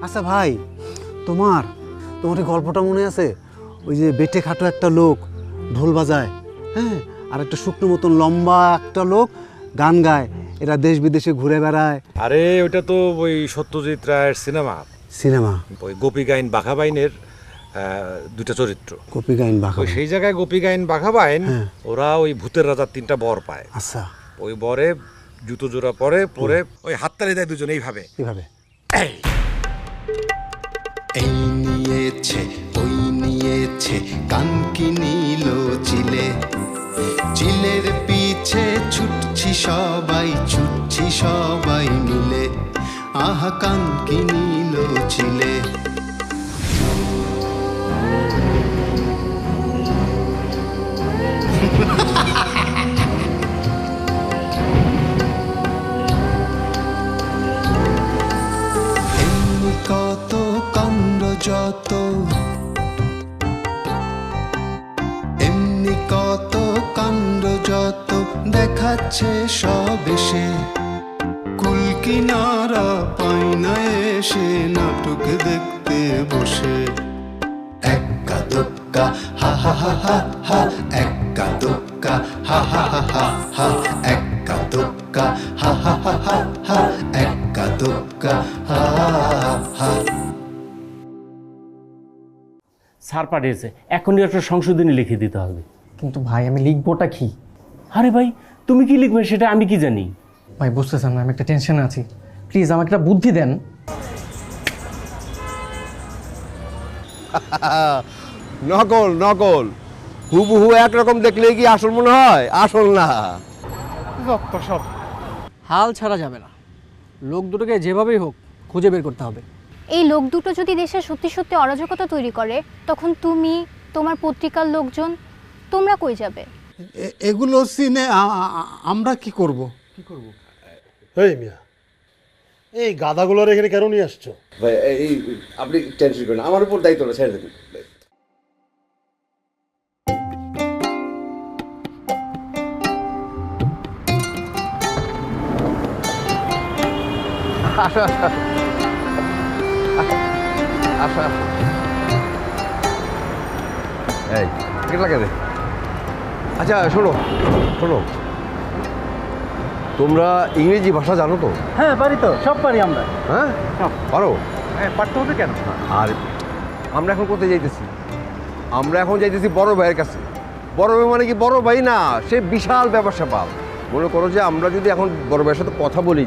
আচ্ছা ভাই, তোমার এই গল্পটা মনে আছে? ওই যে বেটে খাটো একটা লোক ঢোল বাজায়, হ্যাঁ, আর একটা শুকনো মতন লম্বা একটা লোক গান গায়, এরা দেশ বিদেশে ঘুরে বেড়ায়। আরে ওইটা তো ওই সত্যজিৎ রায়ের সিনেমা। ওই গোপী গাইন বাঘা বাইনের দুইটা চরিত্র। গোপী গাইন বাঘা, সেই জায়গায় গোপী গাইন বাঘা বাইন ওরা ওই ভূতের রাজার 3টা বর পায়। আচ্ছা, ওই বরে জুতো জোড়া পরে ওই হাততালি দেয় দুজন এইভাবে। এই নিয়েছে ওই নিয়েছে কান কি নিল চিলে, চিলের পিছে ছুটছি সবাই মিলে, আহা কান কি নিল চিলে। এমনি কত কাণ্ড যত, এমনি কত কাণ্ড যত দেখাচ্ছে সব এসে, কুল কিনারা পাই না এসে নাটক দেখতে বসে। এক্কা দোক্কা হা হা হা হা হা, এক্কা দোক্কা হা হা হা হা হা, এক্কা দোক্কা হা হা হা হা হা, এক্কা দোক্কা হা হা। স্যার পাঠিয়েছে, এখনই একটা সংশোধনী লিখে দিতে হবে। কিন্তু ভাই আমি লিখবোটা কি? আরে ভাই, তুমি কি লিখবে সেটা আমি কি জানি? ভাই বুঝতেছেন না, আমি একটা টেনশনে আছি, প্লিজ আমাকে একটা বুদ্ধি দেন। নকল হুবহু একরকম দেখলে কি আসল মনে হয়? আসল না, সব হাল ছাড়া যাবে না, লোক দুটোকে যেভাবেই হোক খুঁজে বের করতে হবে। এই লোক দুটো যদি দেশে সত্যি সত্যি অরাজকতা তৈরি করে, তখন তুমি, তোমার পত্রিকার লোকজন, তোমরা কই যাবে? এগুলো সিনে আমরা কি করব? এই মিয়া, এই গাদাগুলোর এখানে কেন নিয়ে আসছো? ভাই এই আপনি টেনশন করেন, আমার উপর দায়িত্বটা ছেড়ে দেবেন। এই টিকিট লাগে রে। আচ্ছা শোনো, তোমরা ইংরেজি ভাষা জানো তো? হ্যাঁ পারি তো, সব পারি আমরা। হ্যাঁ পারো? হ্যাঁ পারতে হবে কেন? আর আমরা এখন কোথায় যাইতেছি? আমরা এখন যাইতেছি বড় ভাইয়ের কাছে। বড় ভাই মানে কি বড় ভাই না, সে বিশাল ব্যবসা পাল। মনে করো যে আমরা যদি এখন বড় ভাইয়ের সাথে কথা বলি,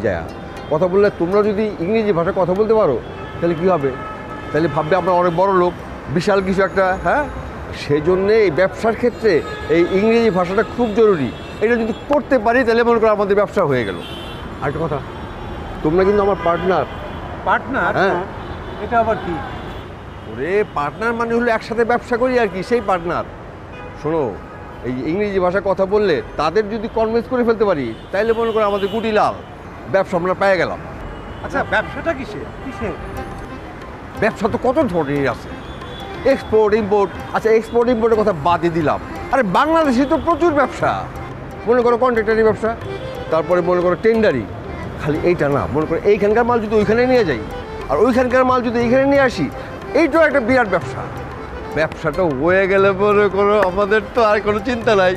কথা বললে তোমরা যদি ইংরেজি ভাষায় কথা বলতে পারো তাহলে কী হবে? তাহলে ভাববে আমরা অনেক বড় লোক, বিশাল কিছু একটা। হ্যাঁ, সেই জন্যে এই ব্যবসার ক্ষেত্রে এই ইংরেজি ভাষাটা খুব জরুরি। এটা যদি করতে পারি তাহলে মনে করো আমাদের ব্যবসা হয়ে গেল। আরেকটা কথা, তোমরা কিন্তু আমার পার্টনার। হ্যাঁ, এটা আবার কি? ওরে পার্টনার মানে হলো একসাথে ব্যবসা করি আর কি, সেই পার্টনার। শোনো, এই ইংরেজি ভাষায় কথা বললে তাদের যদি কনভিন্স করে ফেলতে পারি তাইলে মনে করো আমাদের গুটি লাল, ব্যবসা আমরা পেয়ে গেলাম। আচ্ছা ব্যবসাটা কিসে? ব্যবসা তো কত ধরনের আছে, এক্সপোর্ট ইম্পোর্ট। আচ্ছা এক্সপোর্ট ইম্পোর্টের কথা বাদই দিলাম, আরে বাংলাদেশে তো প্রচুর ব্যবসা। মনে করো কন্ট্রাক্টারি ব্যবসা, তারপরে মনে করো টেন্ডারি। খালি এইটা না, মনে করো এইখানকার মাল যদি ওইখানে নিয়ে যাই আর ওইখানকার মাল যদি এইখানে নিয়ে আসি, এইটাও একটা বিরাট ব্যবসা। ব্যবসাটা হয়ে গেলে মনে করো আমাদের তো আর কোনো চিন্তা নাই।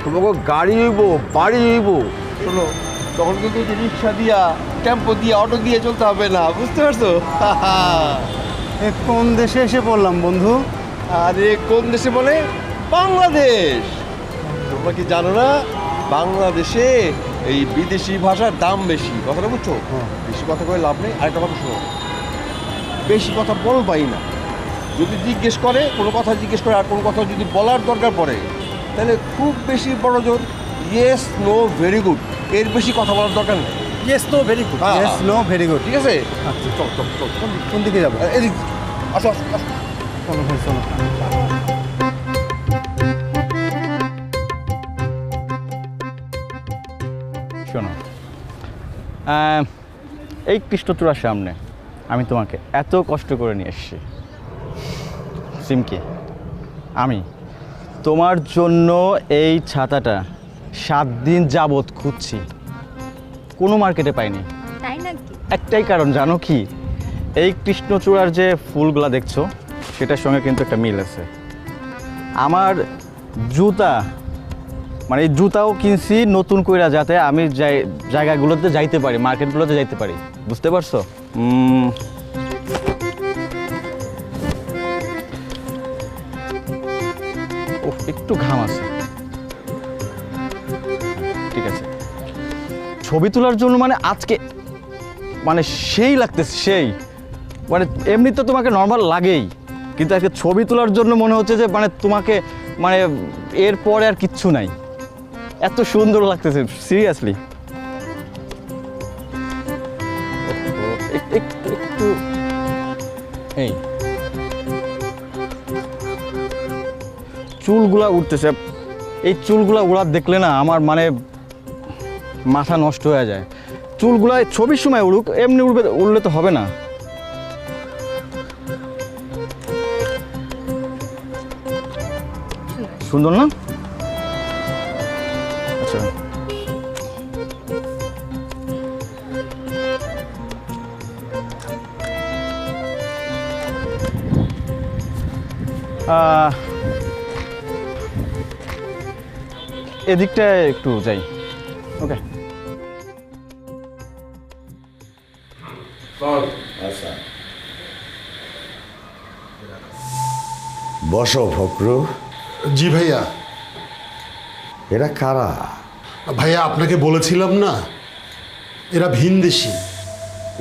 তোমাকে গাড়ি হইব, বাড়ি হইব। শোনো, তখন কিন্তু রিক্সা দিয়া, টেম্পো দিয়ে, অটো দিয়ে চলতে হবে না, বুঝতে পারছো? কোন দেশে এসে পড়লাম বন্ধু? আরে কোন দেশে বলে? বাংলাদেশ। তোমরা কি জানো না বাংলাদেশে এই বিদেশি ভাষার দাম বেশি? কথাটা বুঝছো? বেশি কথা কয়ে লাভ নেই। আরেকটা কথা শোনো, বেশি কথা বলবাই না। যদি জিজ্ঞেস করে, কোনো কথা জিজ্ঞেস করে আর কোনো কথা যদি বলার দরকার পড়ে, তাহলে খুব বেশি বড় জোর ইয়েস নো ভেরি গুড, এর বেশি কথা বলার দরকার নেই। Yes no very good. Yes no very good, ঠিক আছে? আচ্ছা চল, কোন দিকে যাবো? এদিক আসো আসো আসো। চলো ভাই চলো। শোনো, এই কৃষ্ণচূড়ার সামনে আমি তোমাকে এত কষ্ট করে নিয়ে এসেছি সিমকি। আমি তোমার জন্য এই ছাতাটা 7 দিন যাবৎ খুঁজছি, কোনো মার্কেটে পাইনি। তাই নাকি? একটাই কারণ, জানো কি? এই কৃষ্ণচূড়ার যে ফুলগুলা দেখছো সেটার সঙ্গে কিন্তু একটা মিল আছে। আমার জুতা, মানে এই জুতাও কিনছি নতুন কইরা, যাতে আমি জায়গাগুলোতে যাইতে পারি, মার্কেটগুলোতে যাইতে পারি, বুঝতে পারছো? একটু ঘাম আছে, ঠিক আছে। ছবি তোলার জন্য মানে আজকে মানে সেই লাগতেছে, সেই মানে এমনি তো তোমাকে নর্মাল লাগেই, কিন্তু আজকে ছবি তোলার জন্য মনে হচ্ছে যে মানে তোমাকে মানে এরপরে আর কিচ্ছু নাই, এত সুন্দর লাগতেছে সিরিয়াসলি। একটু একটু এই চুলগুলা উঠতেছে, এই চুলগুলা ওরা দেখলে না আমার মানে মাথা নষ্ট হয়ে যায়। চুলগুলা ছবির সময় উড়ুক, এমনি উড়লে তো হবে না। সুন্দর না? আচ্ছা, এদিকটায় একটু যাই। ওকে, বসো ফকরু। জি ভাইয়া। এরা কারা? ভাইয়া আপনাকে বলেছিলাম না, এরা ভিনদেশী।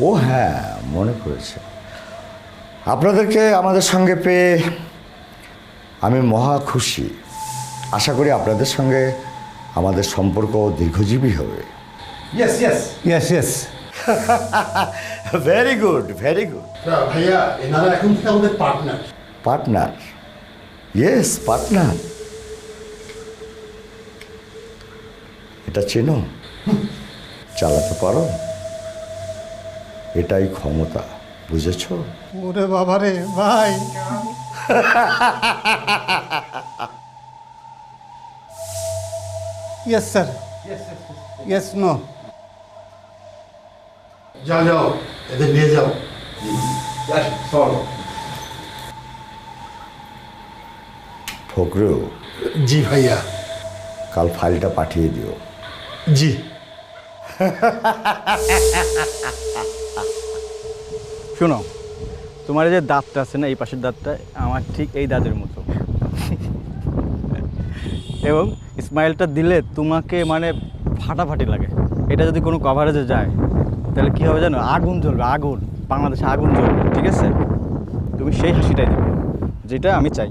ও হ্যাঁ, মনে পড়েছে। আপনাদেরকে আমাদের সঙ্গে পেয়ে আমি মহা খুশি। আশা করি আপনাদের সঙ্গে আমাদের সম্পর্ক দীর্ঘজীবী হবে। Yes yes yes yes. Very good, very good. ভাইয়া এনারা এখন থেকে আমাদের পার্টনার। পার্টনার? Yes, partner. এটা চেনো? চালাতে পারো? এটাই ক্ষমতা, বুঝেছ? ওরে বাবারে ভাই। Yes sir, yes no. যাও যাও, এদের নিয়ে যাও। ফকরু। জি ভাইয়া। কাল ফাইলটা পাঠিয়ে দিও। জি। শোনো, তোমার এই যে দাঁতটা আছে না, এই পাশের দাঁতটা আমার ঠিক এই দাঁতের মতো, এবং স্মাইলটা দিলে তোমাকে মানে ফাটাফাটি লাগে। এটা যদি কোনো কভারেজে যায় তাহলে কী হবে জানো? আগুন জ্বলবে, আগুন, বাংলাদেশে আগুন জ্বলবে, ঠিক আছে? তুমি সেই হাসিটাই দেবে যেটা আমি চাই।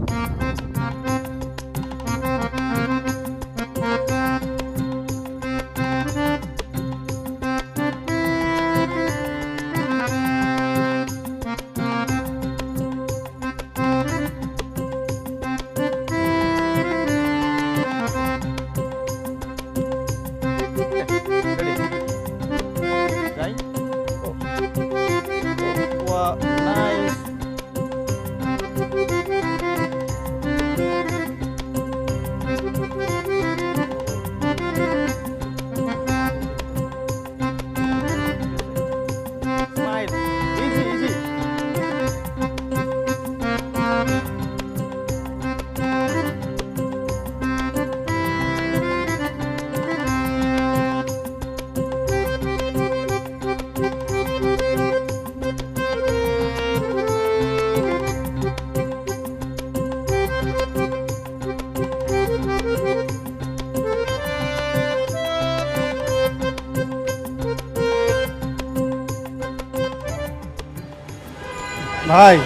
ভাই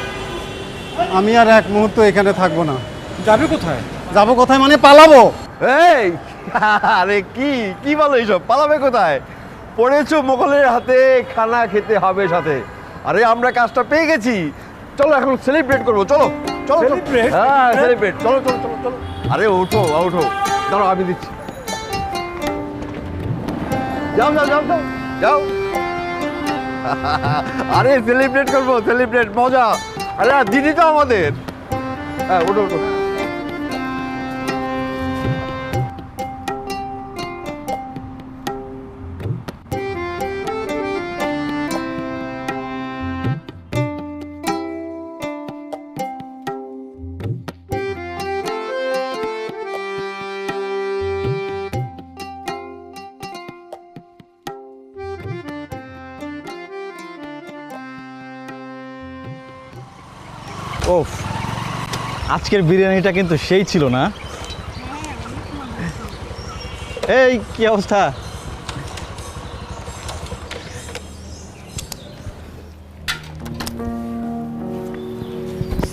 আমি আর এক মুহূর্ত এখানে থাকবো না। যাবে কোথায়? যাবো কোথায় মানে পালাবো। এই আরে কি কি বলো এইসব? পালাবে কোথায়? পড়েছো মোগলের হাতে, খানা খেতে হবে সাথে। আরে আমরা কাজটা পেয়ে গেছি, চলো এখন সেলিব্রেট করবো। চলো চলো চলো। হ্যাঁ সেলিব্রেট, চলো চলো চলো চলো। আরে ওঠো ওঠো, দাঁড়াও আমি দিচ্ছি। যাও যাও যাও যাও যাও। আরে সেলিব্রেট করবো, সেলিব্রেট, মজা। আরে দিদি তো আমাদের। হ্যাঁ ওঠো ওঠো। ওফ, আজকের বিরিয়ানিটা কিন্তু সেই ছিল না? এই কি অবস্থা?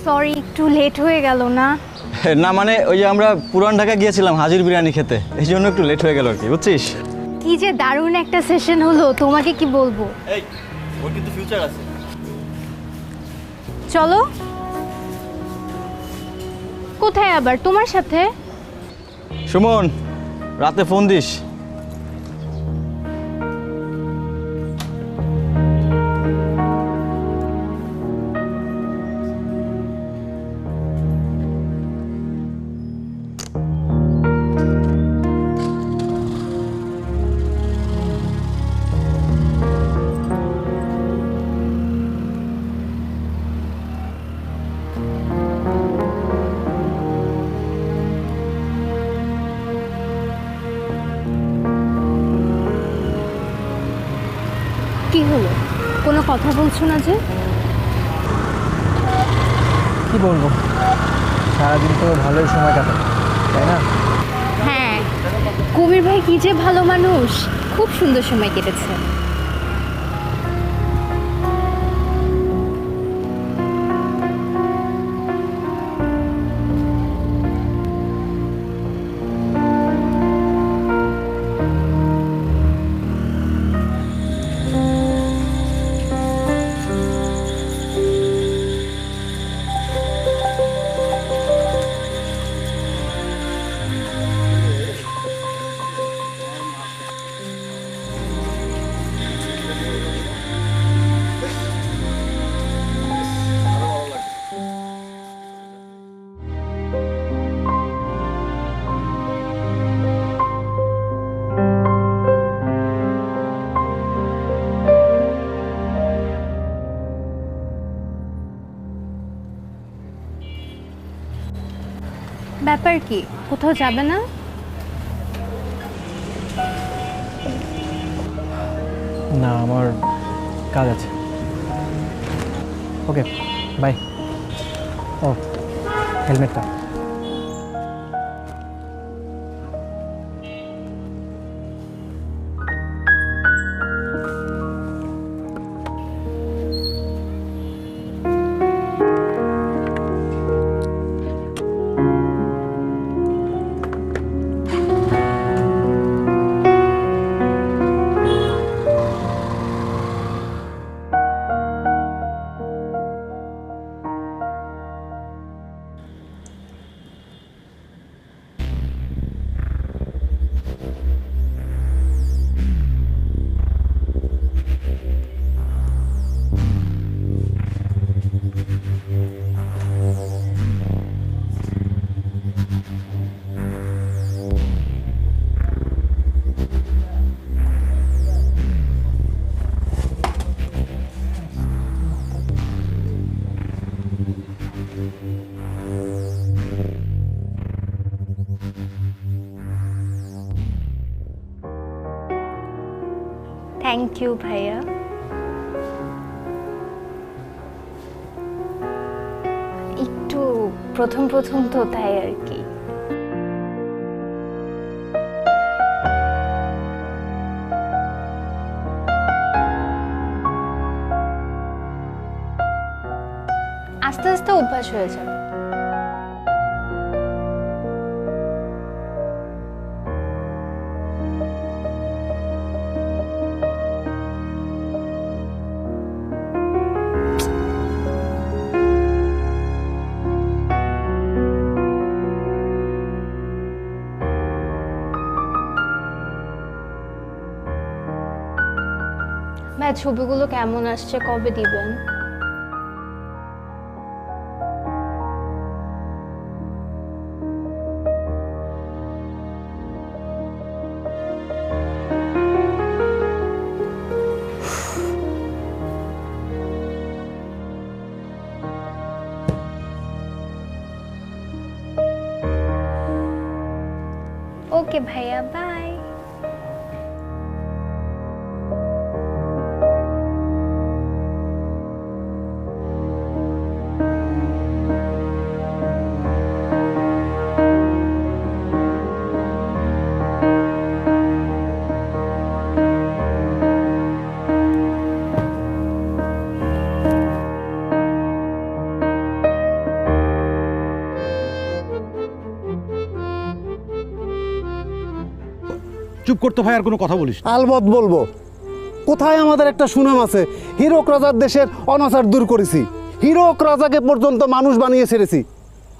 সরি, একটু লেট হয়ে গেল না? না মানে ওই যে আমরা পুরান ঢাকা গিয়েছিলাম হাজির বিরিয়ানি খেতে, এই জন্য একটু লেট হয়ে গেল আর কি, বুঝছিস? কি যে দারুণ একটা সেশন হলো, তোমাকে কি বলবো। এই ওর কিন্তু ফিউচার আছে। চলো। কোথায় আবার? তোমার সাথে? সুমন, রাতে ফোন দিস। কি হলো, কোনো কথা বলছো না যে? কি বলবো, সারাদিন তো ভালোই সময় কাটাবে, তাই না? হ্যাঁ, কবির ভাই কি যে ভালো মানুষ, খুব সুন্দর সময় কেটেছে। ব্যাপার কি, কোথাও যাবে না? না, আমার কাজ আছে। ওকে, বাই। ও, হেলমেটটা। থ্যাংক ইউ ভাইয়া। একটু প্রথম প্রথম তো, তাই আর কি। আস্তে আস্তে অভ্যাস হয়ে যাবে। ভাই, ছবিগুলো কেমন আসছে, কবে দিবেন? ওকে ভাইয়া, বাই। চুপ করতে ভাই, আর কোনো কথা বলিস না। আলবৎ বলবো। কোথায় আমাদের একটা সুনাম আছে, হীরক রাজার দেশের অনাচার দূর করেছি, হীরক রাজাকে পর্যন্ত মানুষ বানিয়ে ছেড়েছি,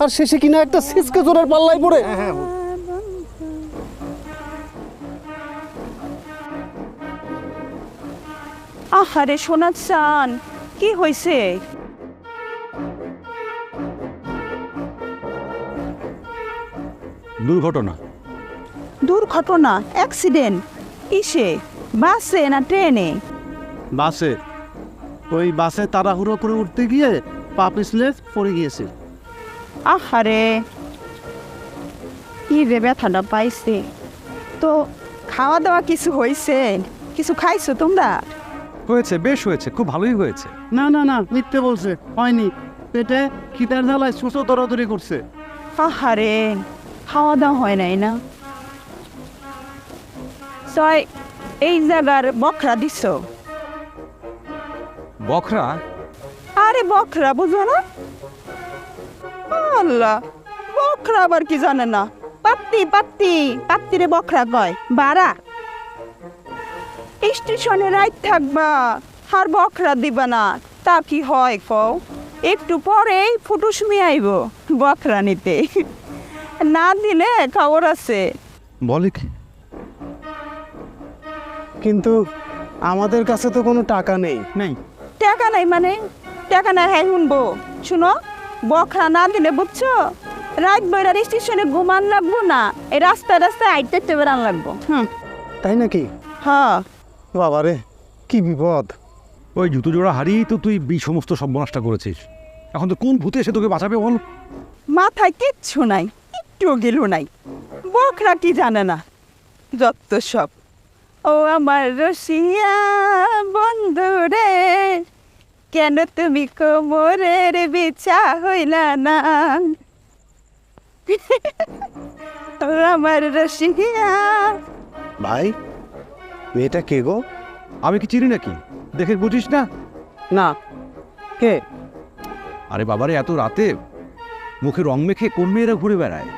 আর শেষে কিনা একটা সিসকে চোরের পাল্লায় পড়ে। আহারে সোনা চান, কি হয়েছে? দুর্ঘটনা। দুর্ঘটনা? অ্যাক্সিডেন্ট? কিসে? বাসে না ট্রেনে? বাসে। ওই বাসে তাড়াহুড়ো করে উঠতে গিয়ে পা পিছলে পড়ে গিয়েছে। আহারে, কি রে ব্যথাটা পাইছে? তো খাওয়া দাওয়া কিছু হয়েছে? কিছু খাইছো তোমরা? হয়েছে, বেশ হয়েছে, খুব ভালোই হয়েছে। না না না, মিথ্যে বলছে, হয়নি। পেটে খিদার জ্বালায় সুসো দরাদরি করছে। আহারে, খাওয়া দাওয়া হয় নাই না? ছয় এই জায়গার বখরা দিছ? বখরা? আরে বখরা বুঝো না? আল্লাহ, বখরা আবার কি জানে না? পাত্তি পাত্তি পাত্তিরে বখরা কয়। বাড়া স্টেশনে রাইত থাকবা আর বখরা দিবা না, তা কি হয় কও? একটু পরেই ফুটুসমি আইব বখরা নিতে, না দিলে খবর আছে। বলে কি? কিন্তু আমাদের কাছে তো কোনো টাকা নেই। টাকা নাই মানে? টাকা নাই হ্যাঁ শুনবো? শুনো, বখরা না দিলে বুঝছো, রাত বইরার স্টেশনে ঘুমান লাগবো না, এই রাস্তায় রাস্তায় আইতে বেড়ান লাগবো। তাই নাকি? হ্যাঁ। বাবারে, কি বিপদ! ওই জুতো জোড়া হারিয়েই তো তুই সমস্ত সর্বনাশটা করেছিস। এখন তো কোন ভূতে এসে তোকে বাঁচাবে বল? মাথায় কিচ্ছু নাই, একটু গেল নাই। বখরা কি জানে না, যত সব। ও আমার রসিয়া বন্ধু রে, কেন তুমি কোমরের বিছা হইলা না? ও আমার রসিয়া। ভাই, মেয়েটা কে গো? আমি কি চিনি নাকি? দেখে বুঝিস না? না, কে? আরে বাবারে, এত রাতে মুখে রং মেখে কোন মেয়েরা ঘুরে বেড়ায়?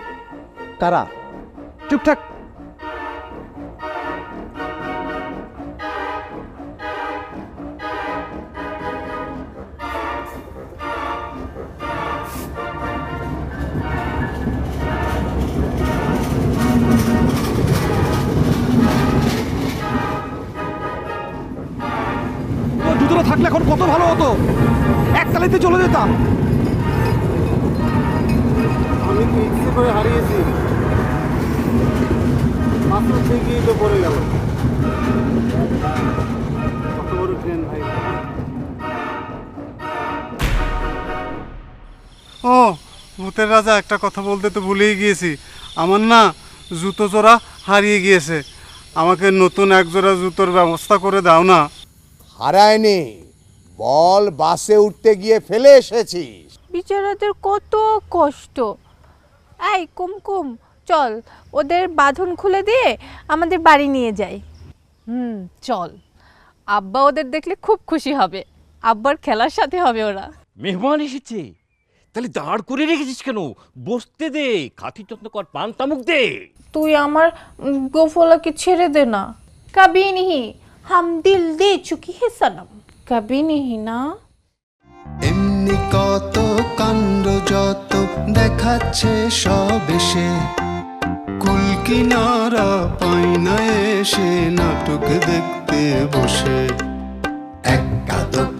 কারা? চুপ থাক। জুতোটা থাকলে এখন কত ভালো হতো, একতালিতে চলে যেতাম। আমি তো ইচ্ছে করে হারিয়েছি, মাত্র থেকেই তো পড়ে গেল। কত বড় ট্রেন ভাই! ও ভূতের রাজা, একটা কথা বলতে তো ভুলেই গিয়েছি। আমার না জুতো জোড়া হারিয়ে গিয়েছে, আমাকে নতুন এক জোড়া জুতোর ব্যবস্থা করে দাও না। হারায়নি, বল বাসে উঠতে গিয়ে ফেলে এসেছিস। বিচারাদের কত কষ্ট। এই কুমকুম, চল ওদের বাঁধন খুলে দিয়ে আমাদের বাড়ি নিয়ে যাই। চল, আব্বা ওদের দেখলে খুব খুশি হবে, আব্বার খেলার সাথে হবে ওরা। মেহমান এসেছে, তাহলে দাঁড় করে রেখেছিস কেন? বসতে দে, খাতি যত্ন কর, পান তামুক দে। তুই আমার গোফলাকে ছেড়ে দে না। কবি नहीं, हम दिल दे चुकी है सनम, कभी नहीं ना। এমনি কত কাণ্ড যত দেখাচ্ছে সব এসে, কুল কিনারা পাই না এসে নাটক দেখতে বসে। এক কাদক